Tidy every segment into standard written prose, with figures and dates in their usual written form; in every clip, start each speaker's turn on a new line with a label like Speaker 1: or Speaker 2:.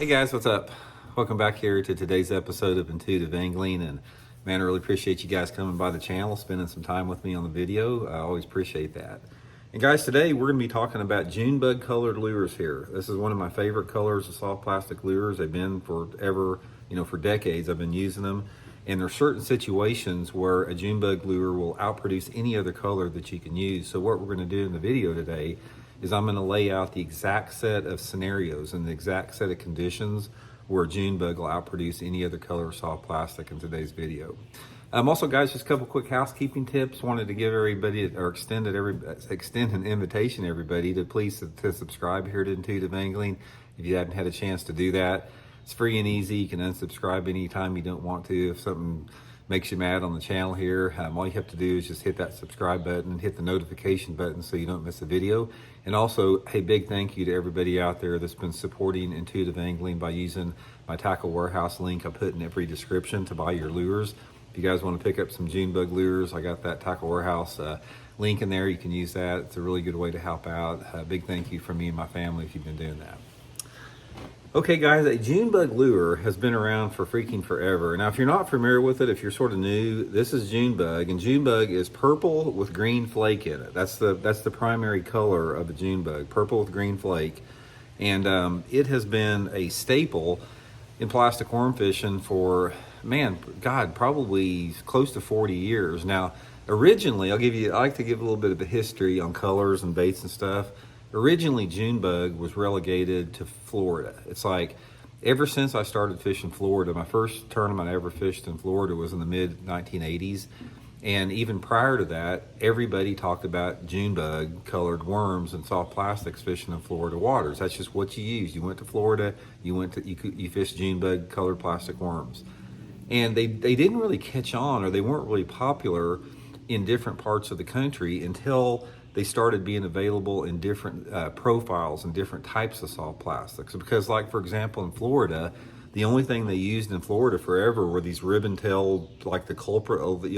Speaker 1: Hey guys, what's up? Welcome back here to today's episode of Intuitive Angling. And man, I really appreciate you guys coming by the channel, spending some time with me on the video. I always appreciate that. And guys, today we're going to be talking about Junebug colored lures here. This is one of my favorite colors of soft plastic lures. They've been forever, for decades I've been using them. And there are certain situations where a Junebug lure will outproduce any other color that you can use. So what we're going to do in the video today is I'm going to lay out the exact set of scenarios and the exact set of conditions where Junebug will outproduce any other color of soft plastic in today's video. Also, guys, just a couple quick housekeeping tips. Wanted to give everybody, or extend an invitation to everybody to please to subscribe here to Intuitive Angling. If you haven't had a chance to do that, it's free and easy. You can unsubscribe anytime you don't want to. If something makes you mad on the channel here, all you have to do is just hit that subscribe button and hit the notification button so you don't miss a video. And also, a big thank you to everybody out there that's been supporting Intuitive Angling by using my Tackle Warehouse link I put in every description to buy your lures. If you guys want to pick up some Junebug lures, I got that Tackle Warehouse link in there. You can use that. It's a really good way to help out. A big thank you from me and my family if you've been doing that. Okay guys, a Junebug lure has been around for freaking forever. Now if you're not familiar with it, if you're sort of new, this is Junebug, and Junebug is purple with green flake in it. That's the primary color of a Junebug, purple with green flake. And it has been a staple in plastic worm fishing for, probably close to 40 years. Now, originally, I like to give a little bit of a history on colors and baits and stuff. Originally, Junebug was relegated to Florida. It's like, ever since I started fishing Florida, my first tournament I ever fished in Florida was in the mid-1980s. And even prior to that, everybody talked about Junebug colored worms and soft plastics fishing in Florida waters. That's just what you used. You went to Florida, you fished Junebug colored plastic worms. And they didn't really catch on, or they weren't really popular in different parts of the country until they started being available in different profiles and different types of soft plastics. Because, like, for example, in Florida, the only thing they used in Florida forever were these ribbon-tailed, like the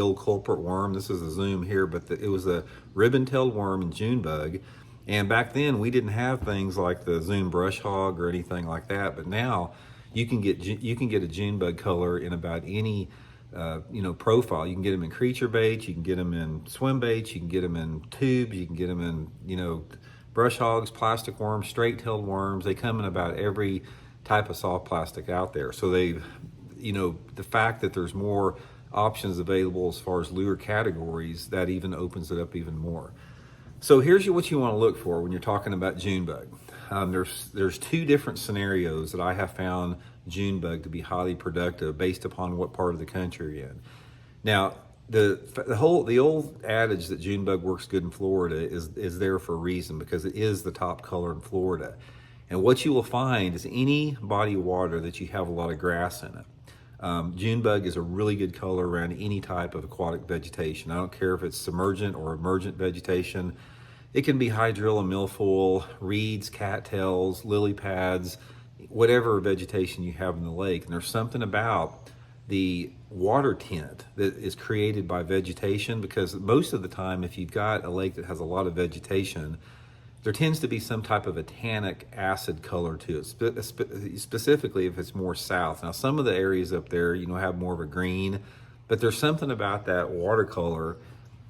Speaker 1: old culprit worm. This is a zoom here, but it was a ribbon-tailed worm in Junebug. And back then, we didn't have things like the zoom brush hog or anything like that. But now, you can get a Junebug color in about any profile. You can get them in creature baits, you can get them in swim baits, you can get them in tubes, you can get them in, brush hogs, plastic worms, straight-tailed worms. They come in about every type of soft plastic out there. So the fact that there's more options available as far as lure categories, that even opens it up even more. So here's what you want to look for when you're talking about Junebug. There's two different scenarios that I have found Junebug to be highly productive based upon what part of the country you're in. Now, the old adage that Junebug works good in Florida is there for a reason, because it is the top color in Florida. And what you will find is any body of water that you have a lot of grass in it. Junebug is a really good color around any type of aquatic vegetation. I don't care if it's submergent or emergent vegetation. It can be hydrilla, milfoil, reeds, cattails, lily pads, whatever vegetation you have in the lake. And there's something about the water tint that is created by vegetation, because most of the time, if you've got a lake that has a lot of vegetation, there tends to be some type of a tannic acid color to it, specifically if it's more south. Now, some of the areas up there, have more of a green, but there's something about that watercolor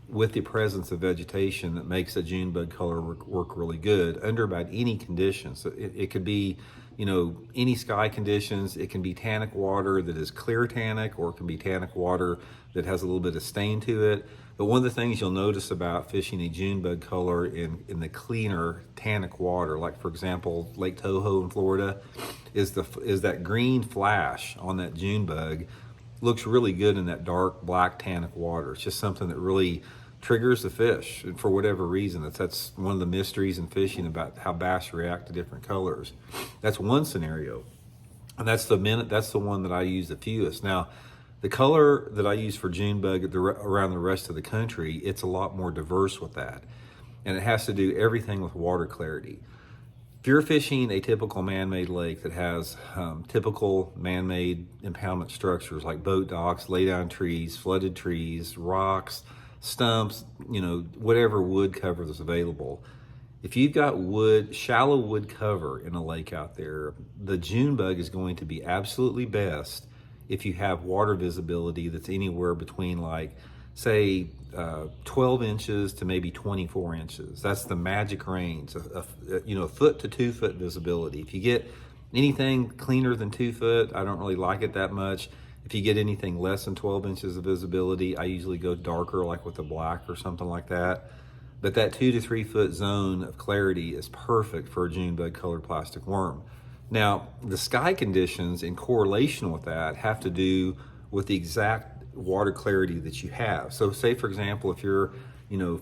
Speaker 1: with the presence of vegetation that makes a Junebug color work really good under about any conditions. So it could be, any sky conditions. It can be tannic water that is clear tannic, or it can be tannic water that has a little bit of stain to it. But one of the things you'll notice about fishing a Junebug color in the cleaner tannic water, like for example, Lake Toho in Florida, is that green flash on that Junebug looks really good in that dark black tannic water. It's just something that really triggers the fish, and for whatever reason. That's one of the mysteries in fishing about how bass react to different colors. That's one scenario, and that's the one that I use the fewest. Now, the color that I use for Junebug around the rest of the country, it's a lot more diverse with that, and it has to do everything with water clarity. If you're fishing a typical man-made lake that has typical man-made impoundment structures like boat docks, lay-down trees, flooded trees, rocks, stumps, whatever wood cover that's available, If you've got wood, shallow wood cover in a lake out there, the Junebug is going to be absolutely best if you have water visibility that's anywhere between, like, say, 12 inches to maybe 24 inches. That's the magic range, a foot to 2 foot visibility. If you get anything cleaner than 2 foot, I don't really like it that much. If you get anything less than 12 inches of visibility, I usually go darker, like with a black or something like that. But that 2 to 3 foot zone of clarity is perfect for a Junebug colored plastic worm. Now, the sky conditions in correlation with that have to do with the exact water clarity that you have. So say, for example, if you're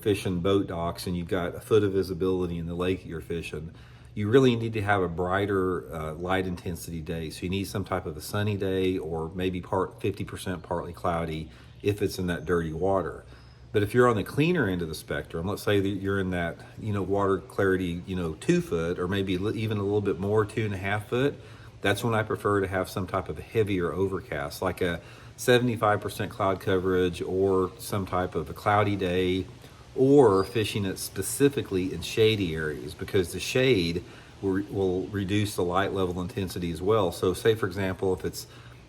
Speaker 1: fishing boat docks and you've got a foot of visibility in the lake you're fishing, you really need to have a brighter light intensity day. So you need some type of a sunny day, or maybe 50% partly cloudy if it's in that dirty water. But if you're on the cleaner end of the spectrum, let's say that you're in that, water clarity, 2 foot, or maybe even a little bit more, 2.5 foot, that's when I prefer to have some type of a heavier overcast, like a 75% cloud coverage, or some type of a cloudy day, or fishing it specifically in shady areas, because the shade will reduce the light level intensity as well. So say, for example, if it's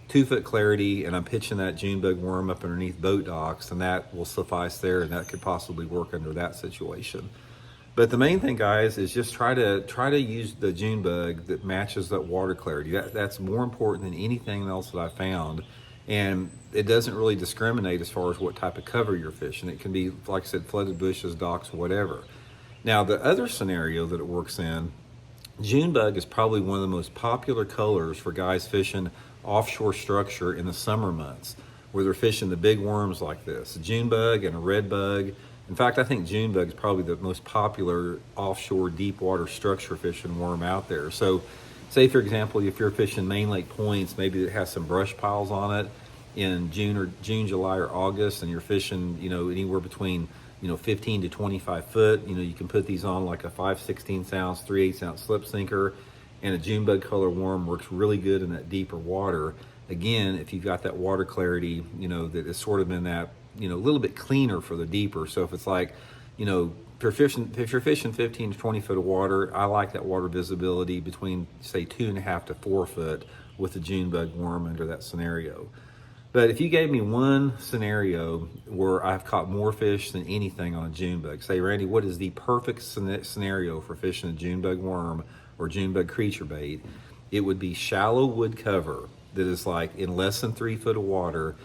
Speaker 1: 2 foot clarity and I'm pitching that Junebug worm up underneath boat docks, then that will suffice there, and that could possibly work under that situation. But the main thing, guys, is just try to use the Junebug that matches that water clarity. That's more important than anything else that I found. And it doesn't really discriminate as far as what type of cover you're fishing. It can be, like I said, flooded bushes, docks, whatever. Now, the other scenario that it works in, Junebug is probably one of the most popular colors for guys fishing offshore structure in the summer months, where they're fishing the big worms like this, a Junebug and a red bug. In fact, I think Junebug is probably the most popular offshore deep water structure fishing worm out there. So say, for example, if you're fishing main lake points, maybe it has some brush piles on it in June, July, or August, and you're fishing, anywhere between 15 to 25 foot. You can put these on like a 5/16 ounce, 3/8 ounce slip sinker, and a Junebug color worm works really good in that deeper water. Again, if you've got that water clarity, that is sort of in that, a little bit cleaner for the deeper. So if it's like, if you're fishing 15 to 20 foot of water, I like that water visibility between, say, 2.5 to 4 foot with the Junebug worm under that scenario. But if you gave me one scenario where I've caught more fish than anything on a Junebug, say, Randy, what is the perfect scenario for fishing a Junebug worm or Junebug creature bait? It would be shallow wood cover that is like in less than 3 foot of water,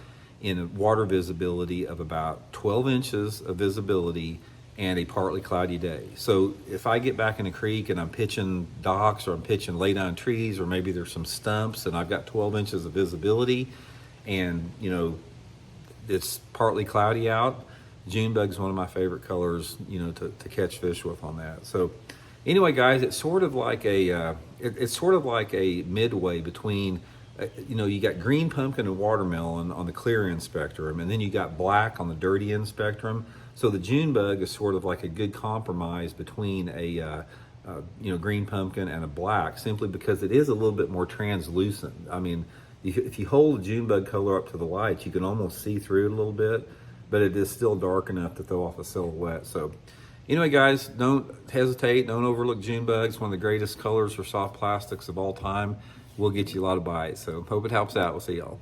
Speaker 1: in a water visibility of about 12 inches of visibility, and a partly cloudy day. So if I get back in a creek and I'm pitching docks, or I'm pitching lay down trees, or maybe there's some stumps and I've got 12 inches of visibility, and it's partly cloudy out, Junebug's one of my favorite colors, to catch fish with on that. So anyway, guys, it's sort of like a midway between, you got green pumpkin and watermelon on the clear end spectrum, and then you got black on the dirty end spectrum. So the Junebug is sort of like a good compromise between a green pumpkin and a black, simply because it is a little bit more translucent. I mean, if you hold the Junebug color up to the light, you can almost see through it a little bit, but it is still dark enough to throw off a silhouette. So anyway, guys, don't hesitate. Don't overlook Junebugs, one of the greatest colors for soft plastics of all time. We'll get you a lot of bites. So hope it helps out. We'll see y'all.